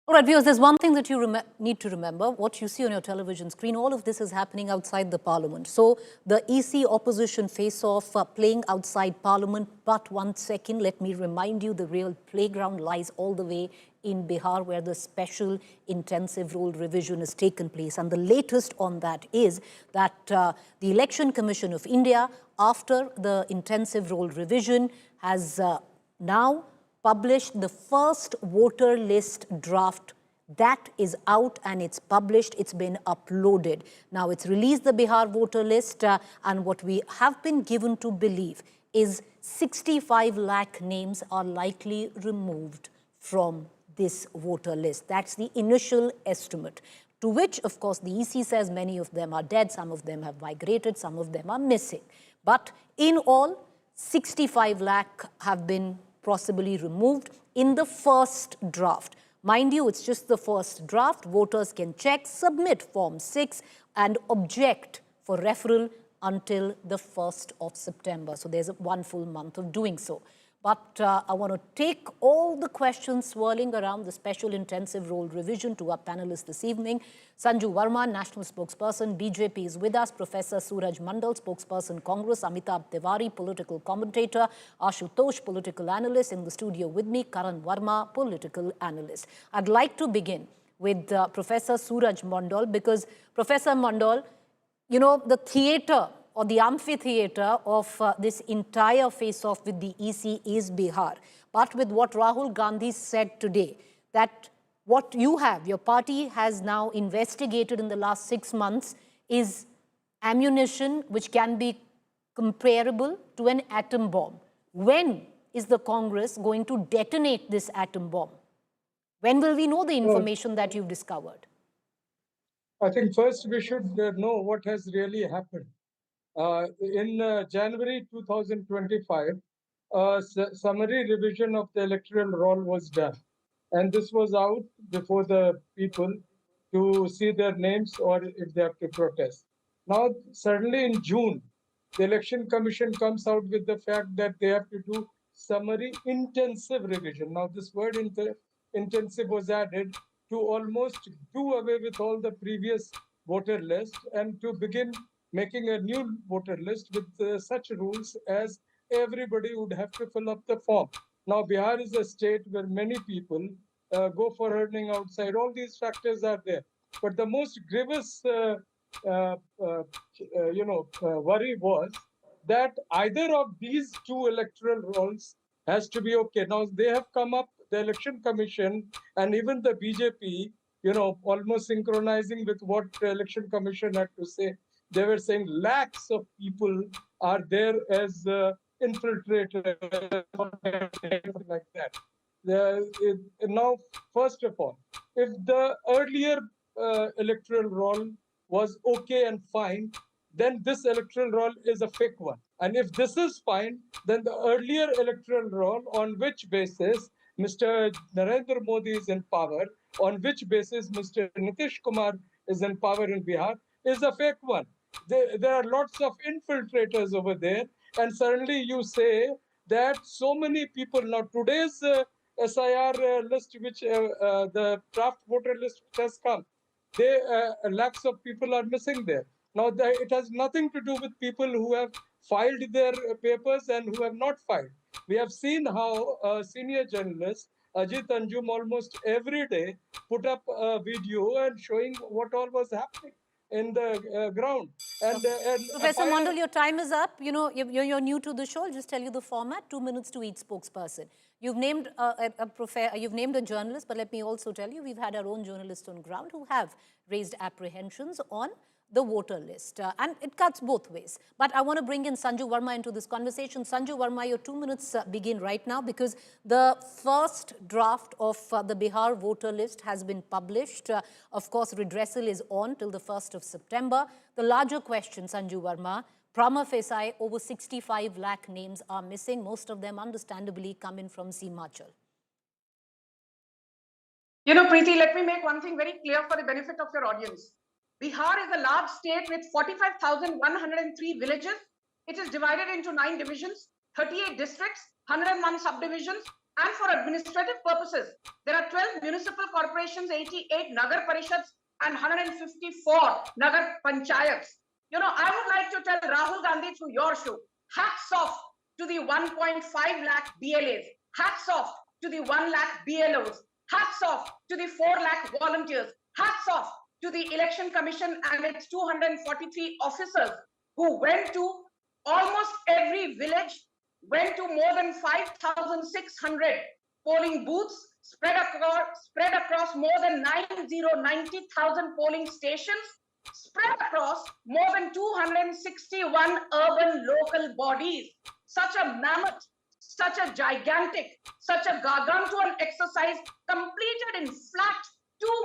All right, viewers, there's one thing that you need to remember. What you see on your television screen, all of this is happening outside the parliament. So the EC opposition face-off playing outside parliament. But 1 second, let me remind you, the real playground lies all the way in Bihar, where the special intensive role revision has taken place. And the latest on that is that the Election Commission of India, after the intensive role revision, has now published the first voter list draft. That is out and it's published, it's been uploaded. Now it's released the Bihar voter list and what we have been given to believe is 65 lakh names are likely removed from this voter list. That's the initial estimate, to which, of course, the EC says many of them are dead, some of them have migrated, some of them are missing. But in all, 65 lakh have been possibly removed in the first draft. Mind you, it's just the first draft. Voters can check, submit Form 6 and object for referral until the 1st of September. So there's 1 full month of doing so. But I want to take all the questions swirling around the special intensive role revision to our panelists this evening. Sanju Verma, National Spokesperson, BJP is with us. Professor Suraj Mandal, Spokesperson, Congress. Amitabh Tiwari, Political Commentator. Ashutosh, Political Analyst. In the studio with me, Karan Verma, Political Analyst. I'd like to begin with Professor Suraj Mandal because, Professor Mandal, you know, the theatre or the amphitheater of this entire face-off with the EC is Bihar. But with what Rahul Gandhi said today, that what you have, your party has now investigated in the last 6 months is ammunition which can be comparable to an atom bomb. When is the Congress going to detonate this atom bomb? When will we know the information that you've discovered? I think first we should know what has really happened. In January 2025, a summary revision of the electoral roll was done. And this was out before the people to see their names or if they have to protest. Now, suddenly in June, the Election Commission comes out with the fact that they have to do summary intensive revision. Now, this word intensive was added to almost do away with all the previous voter list and to begin making a new voter list with such rules as everybody would have to fill up the form. Now, Bihar is a state where many people go for earning outside. All these factors are there. But the most grievous, worry was that either of these two electoral rolls has to be okay. Now, they have come up, the Election Commission and even the BJP, almost synchronizing with what the Election Commission had to say. They were saying lakhs of people are there as infiltrators like that. Now, first of all, if the earlier electoral roll was okay and fine, then this electoral roll is a fake one. And if this is fine, then the earlier electoral roll, on which basis Mr. Narendra Modi is in power, on which basis Mr. Nitish Kumar is in power in Bihar, is a fake one. There are lots of infiltrators over there, and suddenly you say that so many people, now today's SIR list, which the draft voter list has come, lakhs of people are missing there. Now, it has nothing to do with people who have filed their papers and who have not filed. We have seen how senior journalists, Ajit Anjum, almost every day put up a video and showing what all was happening in the ground. And Professor Mandal, your time is up. You know, you're new to the show. I'll just tell you the format: 2 minutes to each spokesperson. You've named a journalist, but let me also tell you, we've had our own journalists on ground who have raised apprehensions on the voter list. And it cuts both ways. But I want to bring in Sanju Verma into this conversation. Sanju Verma, your 2 minutes begin right now because the first draft of the Bihar voter list has been published. Of course, redressal is on till the 1st of September. The larger question, Sanju Verma, prima facie, over 65 lakh names are missing. Most of them, understandably, come in from Himachal. You know, Preeti, let me make one thing very clear for the benefit of your audience. Bihar is a large state with 45,103 villages. It is divided into 9 divisions, 38 districts, 101 subdivisions, And for administrative purposes, there are 12 municipal corporations, 88 Nagar Parishads, and 154 Nagar Panchayats. You know, I would like to tell Rahul Gandhi through your show, hats off to the 1.5 lakh BLAs, hats off to the 1 lakh BLOs, hats off to the 4 lakh volunteers, hats off to the Election Commission and its 243 officers who went to almost every village, went to more than 5,600 polling booths, spread across more than 90,000 polling stations, spread across more than 261 urban local bodies. Such a mammoth, such a gigantic, such a gargantuan exercise completed in flat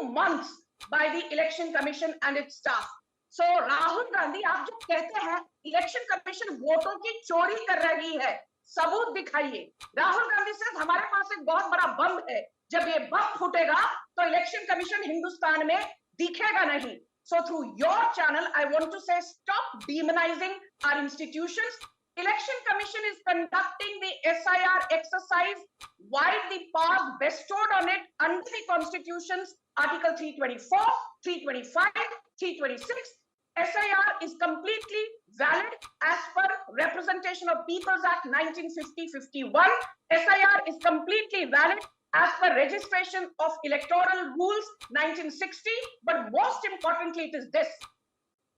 2 months by the Election Commission and its staff. So Rahul Gandhi, आप जो कहते हैं election commission वोटों की चोरी कर रही है, सबूत दिखाइए. राहुल गांधी says हमारे पास एक बहुत बड़ा बम है, जब ये बम फूटेगा तो इलेक्शन कमीशन हिंदुस्तान में दिखेगा नहीं. So through your channel, I want to say stop demonizing our institutions. Election Commission is conducting the SIR exercise while the powers bestowed on it under the Constitution's Article 324, 325, 326. SIR is completely valid as per Representation of Peoples Act 1950-51. SIR is completely valid as per Registration of Electoral Rules 1960. But most importantly, it is this.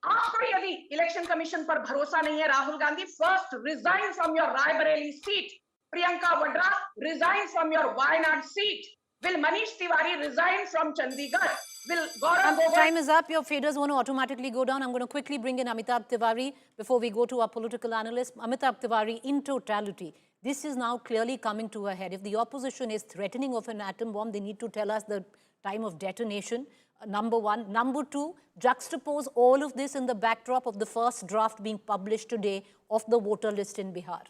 आपको यदि election commission पर भरोसा नहीं है, Rahul Gandhi, first resign from your Raebareli seat. Priyanka Vadra, resign from your Wayanad seat. Will Manish Tiwari resign from Chandigarh? Will Gaurav Gogoi... Time is up. Your faders want to automatically go down. I'm going to quickly bring in Amitabh Tiwari before we go to our political analyst. Amitabh Tiwari, in totality, this is now clearly coming to a head. If the opposition is threatening of an atom bomb, they need to tell us the time of detonation. Number one. Number two, juxtapose all of this in the backdrop of the first draft being published today of the voter list in Bihar.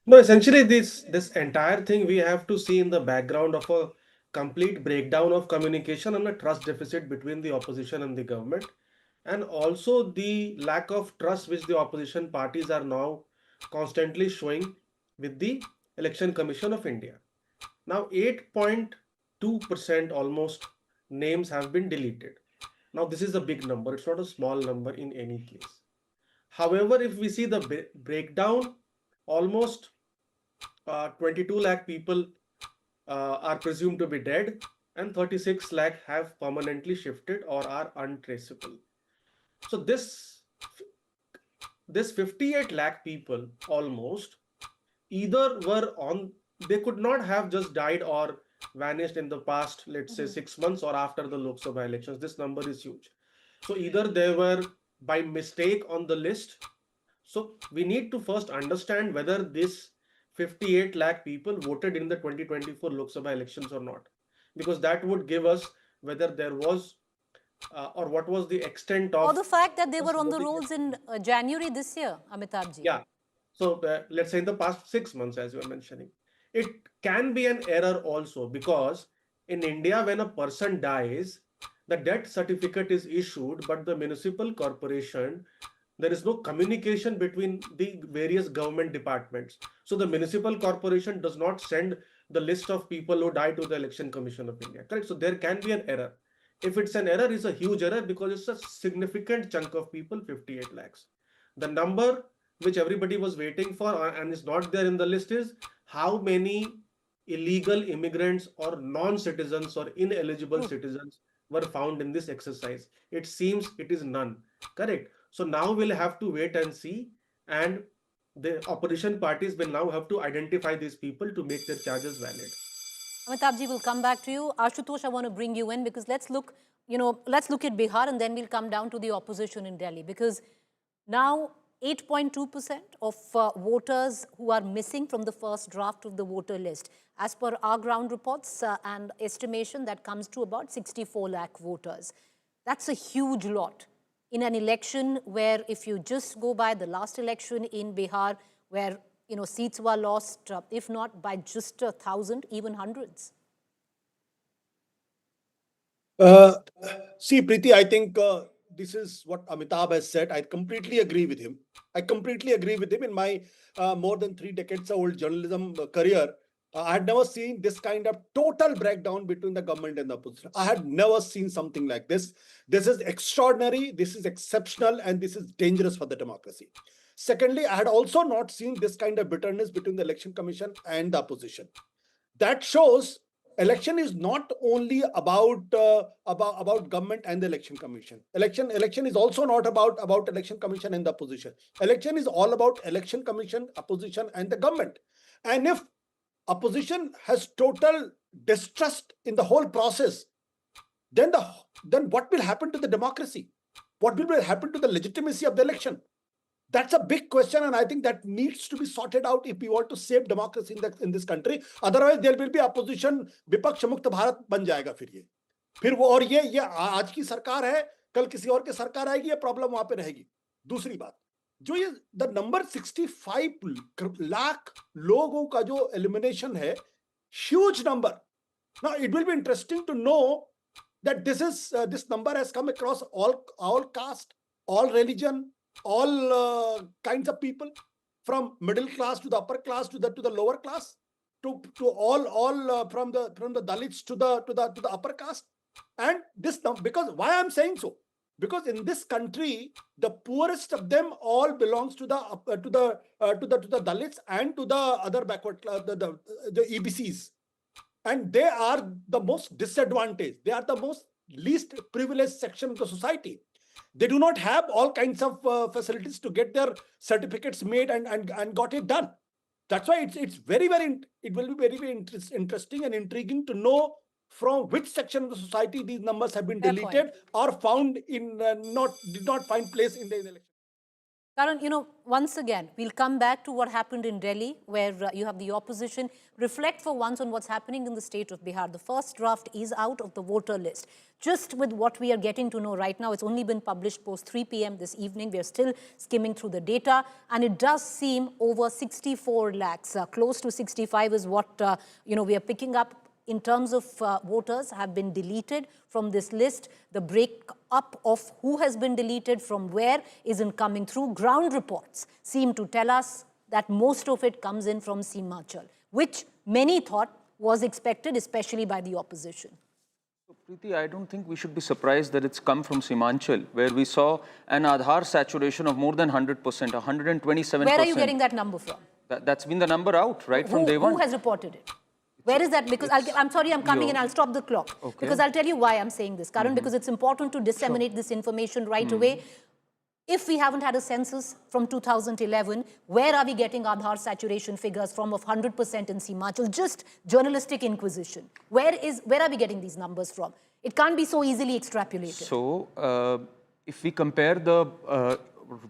No, essentially this entire thing we have to see in the background of a complete breakdown of communication and a trust deficit between the opposition and the government, and also the lack of trust which the opposition parties are now constantly showing with the Election Commission of India. Now 8.2% almost names have been deleted. Now this is a big number, it's not a small number in any case. However, if we see the breakdown, almost 22 lakh people are presumed to be dead and 36 lakh have permanently shifted or are untraceable. So this 58 lakh people almost either were on, they could not have just died or vanished in the past, let's say 6 months or after the Lok Sabha elections. This number is huge. So either they were by mistake on the list. So we need to first understand whether this 58 lakh people voted in the 2024 Lok Sabha elections or not, because that would give us whether there was or what was the extent of... Or the fact that they were on the rolls in January this year, Amitabh ji. Yeah. So let's say in the past 6 months, as you were mentioning, it can be an error also, because in India, when a person dies, the death certificate is issued, but the municipal corporation, there is no communication between the various government departments. So the municipal corporation does not send the list of people who died to the Election Commission of India, correct? So there can be an error. If it's an error, it's a huge error because it's a significant chunk of people, 58 lakhs. The number which everybody was waiting for and is not there in the list is how many illegal immigrants or non-citizens or ineligible citizens were found in this exercise. It seems it is none, correct? So now we'll have to wait and see, and the opposition parties will now have to identify these people to make their charges valid. Amitabh ji, will come back to you. Ashutosh, I want to bring you in because let's look at Bihar and then we'll come down to the opposition in Delhi, because now 8.2% of voters who are missing from the first draft of the voter list. As per our ground reports and estimation, that comes to about 64 lakh voters. That's a huge lot in an election where, if you just go by the last election in Bihar, where seats were lost, if not by just 1,000, even hundreds. See, Preeti, I think this is what Amitabh has said. I completely agree with him. In my more than 3 decades old journalism career, I had never seen this kind of total breakdown between the government and the opposition. I had never seen something like this. This is extraordinary, this is exceptional, and this is dangerous for the democracy. Secondly, I had also not seen this kind of bitterness between the Election Commission and the opposition. That shows election is not only about government and the Election Commission. Election is also not about Election Commission and the opposition. Election is all about Election Commission, opposition, and the government. And if opposition has total distrust in the whole process, then what will happen to the democracy? What will happen to the legitimacy of the election? That's a big question, and I think that needs to be sorted out if we want to save democracy in this country. Otherwise, there will be opposition, विपक्ष मुक्त भारत बन जाएगा फिर वो और ये आज की सरकार है, कल किसी और की सरकार आएगी, ये प्रॉब्लम वहां पे रहेगी. दूसरी बात, जो ये द नंबर 65 लाख लोगों का जो एलिमिनेशन है, huge number. Now it will be interesting to know that this number has come across all caste, all religion, all kinds of people, from middle class to the upper class to the lower class, to all from the Dalits to the upper caste. And this, because why I'm saying so, because in this country the poorest of them all belongs to the Dalits and to the other backward class, the EBCs, and they are the most disadvantaged. They are the most least privileged section of the society. They do not have all kinds of facilities to get their certificates made and got it done. That's why it will be very interesting and intriguing to know from which section of the society these numbers have been deleted or found in did not find place in the election. Karan, once again, we'll come back to what happened in Delhi, where you have the opposition reflect for once on what's happening in the state of Bihar. The first draft is out of the voter list. Just with what we are getting to know right now, it's only been published post 3 p.m. this evening. We are still skimming through the data, and it does seem over 64 lakhs. Close to 65 is what we are picking up in terms of voters have been deleted from this list. The break-up of who has been deleted from where isn't coming through. Ground reports seem to tell us that most of it comes in from Simachal, which many thought was expected, especially by the opposition. So, Preeti, I don't think we should be surprised that it's come from Simachal, where we saw an Aadhaar saturation of more than 100%, 127%. Where are you getting that number from? That's been the number out, right, from day one. Who has reported it? Where is that? Because I'm sorry, I'm coming in, I'll stop the clock. Okay. Because I'll tell you why I'm saying this, Karan, because it's important to disseminate this information right away. If we haven't had a census from 2011, where are we getting Aadhaar saturation figures from of 100% in Simachal? Just journalistic inquisition. Where are we getting these numbers from? It can't be so easily extrapolated. So, if we compare the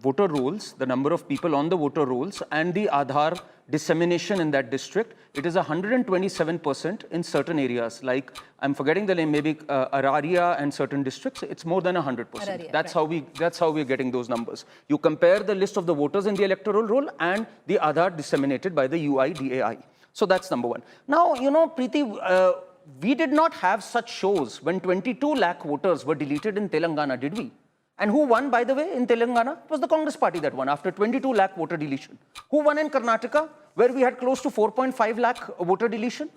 voter rolls, the number of people on the voter rolls, and the Aadhaar dissemination in that district, it is 127% in certain areas. Like, I'm forgetting the name, maybe Araria and certain districts, it's more than 100%. Araria, that's how we're getting those numbers. You compare the list of the voters in the electoral roll and the Aadhaar disseminated by the UIDAI. So that's number one. Now, Preeti, we did not have such shows when 22 lakh voters were deleted in Telangana, did we? And who won, by the way, in Telangana? It was the Congress party that won after 22 lakh voter deletion. Who won in Karnataka, where we had close to 4.5 lakh voter deletion?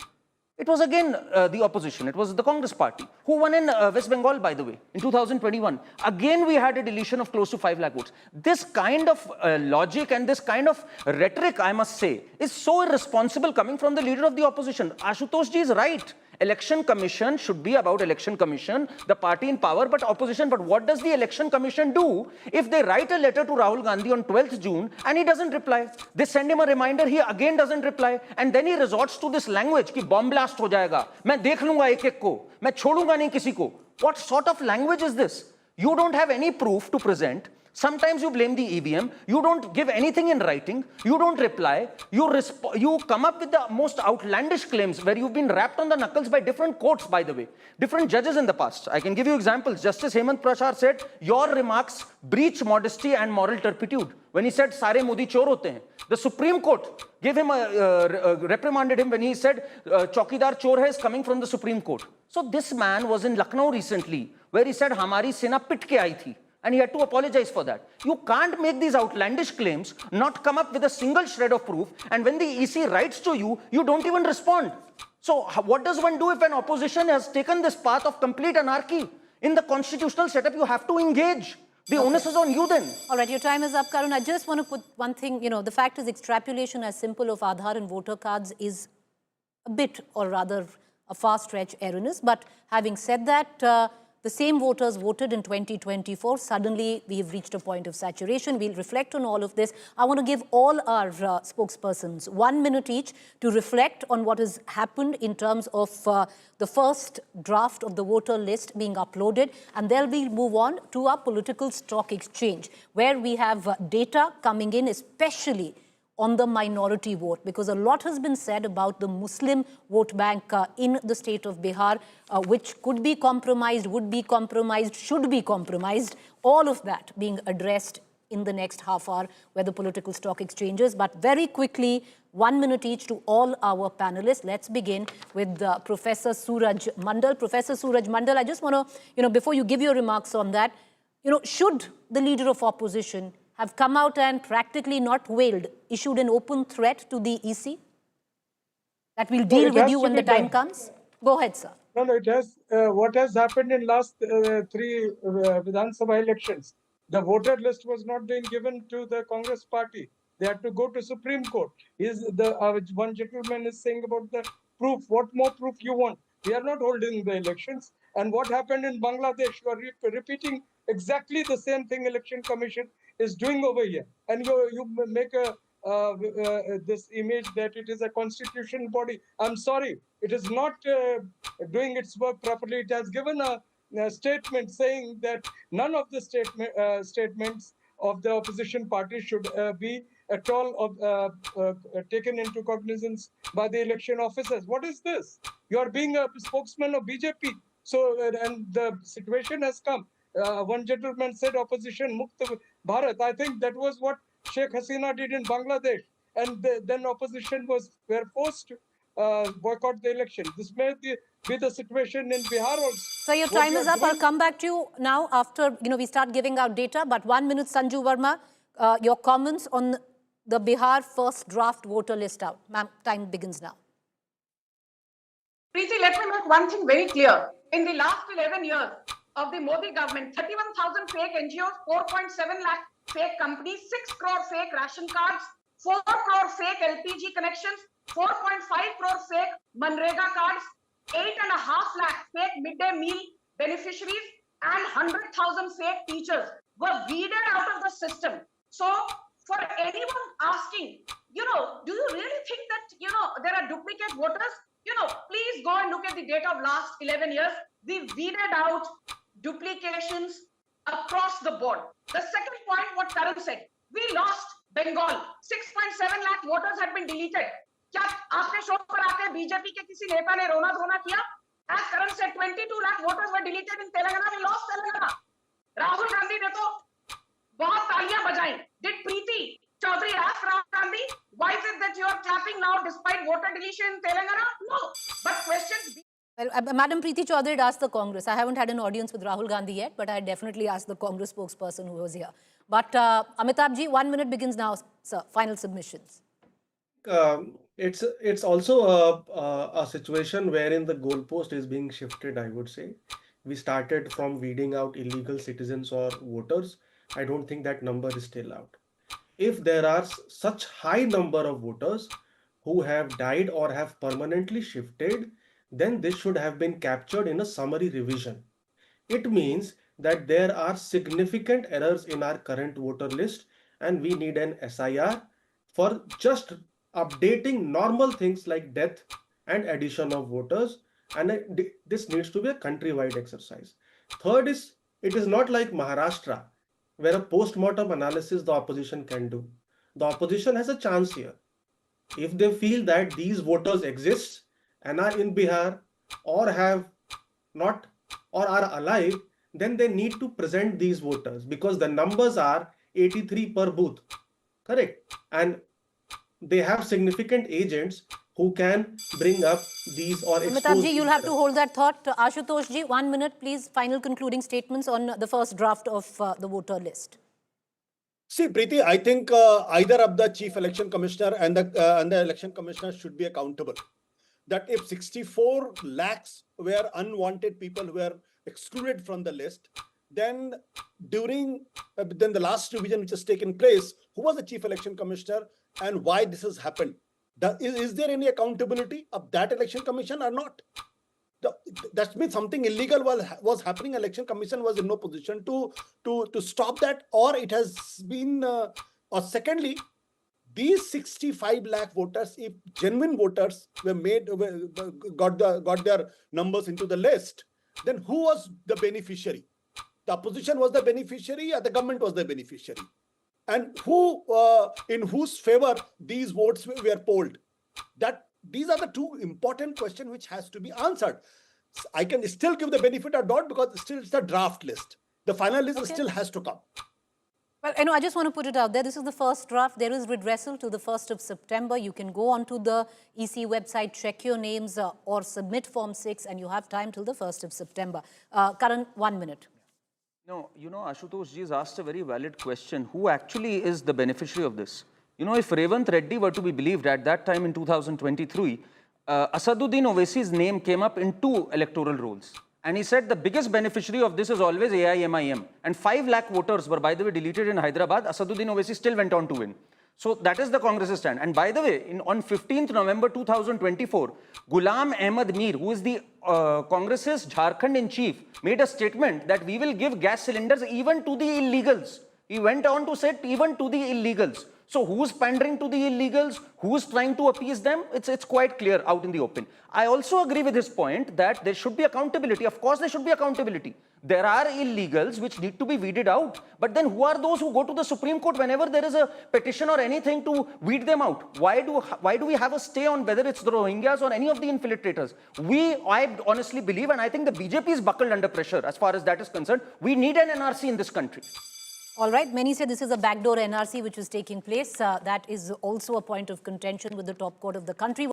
It was again the opposition. It was the Congress party. Who won in West Bengal, by the way, in 2021? Again, we had a deletion of close to 5 lakh votes. This kind of logic and this kind of rhetoric, I must say, is so irresponsible coming from the leader of the opposition. Ashutosh ji is right. Election Commission should be about Election Commission, the party in power, but opposition. But what does the Election Commission do if they write a letter to Rahul Gandhi on 12th June and he doesn't reply? They send him a reminder, he again doesn't reply. And then he resorts to this language, ki bomb blast ho jayega. Main dekh lunga ek ko. Main chodunga nahi kisi ko. What sort of language is this? You don't have any proof to present. Sometimes you blame the EVM, you don't give anything in writing, you don't reply, you come up with the most outlandish claims where you've been rapped on the knuckles by different courts, by the way, different judges in the past. I can give you examples. Justice Hemant Prashar said, your remarks breach modesty and moral turpitude. When he said, Sare Modi chor hote hain. The Supreme Court gave him reprimanded him when he said, Chaukidar chor hai is coming from the Supreme Court. So this man was in Lucknow recently, where he said, Hamari Sena pit ke aayi thi. And he had to apologize for that. You can't make these outlandish claims, not come up with a single shred of proof, and when the EC writes to you, you don't even respond. So what does one do if an opposition has taken this path of complete anarchy? In the constitutional setup, you have to engage. The onus is on you then. All right, your time is up, Karun. I just want to put one thing, the fact is extrapolation as simple of Aadhaar and voter cards is a bit, or rather a far stretch, erroneous. But having said that, the same voters voted in 2024. Suddenly, we have reached a point of saturation. We'll reflect on all of this. I want to give all our spokespersons 1 minute each to reflect on what has happened in terms of the first draft of the voter list being uploaded. And then we'll move on to our political stock exchange, where we have data coming in, especially on the minority vote, because a lot has been said about the Muslim vote bank in the state of Bihar, which could be compromised, would be compromised, should be compromised, all of that being addressed in the next half hour, where the political stock exchanges. But very quickly, 1 minute each to all our panelists. Let's begin with Professor Suraj Mandal. Professor Suraj Mandal, I just want to, before you give your remarks on that, should the leader of opposition have come out and practically not wailed, issued an open threat to the EC that we'll deal with you when the time comes? Go ahead, sir. No, it has. What has happened in last three Vidhan Sabha elections? The voter list was not being given to the Congress party. They had to go to Supreme Court. One gentleman is saying about the proof. What more proof you want? We are not holding the elections. And what happened in Bangladesh? You are repeating exactly the same thing Election Commission is doing over here. And you make this image that it is a constitutional body. I'm sorry, it is not doing its work properly. It has given a statement saying that none of the statements of the opposition party should be at all taken into cognizance by the election officers. What is this? You are being a spokesman of BJP. So, and the situation has come. One gentleman said opposition Mukt Bharat. I think that was what Sheikh Hasina did in Bangladesh. And then opposition were forced to boycott the election. This may be the situation in Bihar also. So your time is up. I'll come back to you now after we start giving out data. But 1 minute, Sanju Verma, your comments on the Bihar first draft voter list out. Ma'am, time begins now. Preeti, let me make one thing very clear. In the last 11 years of the Modi government, 31,000 fake NGOs, 4.7 lakh fake companies, 6 crore fake ration cards, 4 crore fake LPG connections, 4.5 crore fake Manrega cards, 8.5 lakh fake midday meal beneficiaries, and 100,000 fake teachers were weeded out of the system. So, for anyone asking, do you really think that, there are duplicate voters? Please go and look at the data of last 11 years. We weeded out duplications across the board. The second point, what Karun said, we lost Bengal. 6.7 lakh voters had been deleted. क्या आपने show पर आके BJP के किसी नेता ने रोना धोना किया? As Karan said, 22 lakh voters were deleted in Telangana. We lost Telangana. Rahul Gandhi ने तो बहुत तालियां बजाई. Did Preeti Chaudhary ask Rahul Gandhi, why is it that you are clapping now despite voter deletion in Telangana? No. But questions. Well, Madam Preeti Chaudhary had asked the Congress. I haven't had an audience with Rahul Gandhi yet, but I definitely asked the Congress spokesperson who was here. But Amitabh ji, 1 minute begins now, sir. Final submissions. It's also a situation wherein the goalpost is being shifted, I would say. We started from weeding out illegal citizens or voters. I don't think that number is still out. If there are such high number of voters who have died or have permanently shifted, then this should have been captured in a summary revision. It means that there are significant errors in our current voter list and we need an SIR for just updating normal things like death and addition of voters, and this needs to be a countrywide exercise. Third is, it is not like Maharashtra where a post-mortem analysis the opposition can do. The opposition has a chance here. If they feel that these voters exist and are in Bihar or have not or are alive, then they need to present these voters because the numbers are 83 per booth, correct? And they have significant agents who can bring up these or expose Amitabh ji, these you'll have to corruption. hold that thought. Ashutosh ji, 1 minute, please. Final concluding statements on the first draft of the voter list. See, Preeti, I think either of the chief election commissioner and the election commissioner should be accountable. That if 64 lakhs were unwanted people who were excluded from the list, then during then the last revision which has taken place, who was the chief election commissioner and why this has happened? Is there any accountability of that election commission or not? That means something illegal was happening. Election commission was in no position to stop that, or it has been. Or secondly, these 65 lakh voters, if genuine voters got their numbers into the list, then who was the beneficiary? The opposition was the beneficiary, or the government was the beneficiary? And who, in whose favor these votes were polled? These are the two important questions which has to be answered. I can still give the benefit of doubt because still it's the draft list. The final list still has to come. Well, I just want to put it out there. This is the first draft. There is redressal to the 1st of September. You can go onto the EC website, check your names or submit Form 6, and you have time till the 1st of September. Karan, 1 minute. No, Ashutosh ji has asked a very valid question. Who actually is the beneficiary of this? If Revant Reddy were to be believed at that time in 2023, Asaduddin Owaisi's name came up in 2 electoral rolls. And he said the biggest beneficiary of this is always AIMIM. And 5 lakh voters were, by the way, deleted in Hyderabad. Asaduddin Owaisi still went on to win. So that is the Congress's stand. And by the way, on 15th November 2024, Ghulam Ahmad Mir, who is the Congress's Jharkhand in chief, made a statement that we will give gas cylinders even to the illegals. He went on to say even to the illegals. So who's pandering to the illegals? Who's trying to appease them? It's quite clear out in the open. I also agree with his point that there should be accountability. Of course, there should be accountability. There are illegals which need to be weeded out. But then who are those who go to the Supreme Court whenever there is a petition or anything to weed them out? Why do we have a stay on whether it's the Rohingyas or any of the infiltrators? I honestly believe, and I think the BJP is buckled under pressure as far as that is concerned. We need an NRC in this country. All right. Many say this is a backdoor NRC which is taking place. That is also a point of contention with the top court of the country.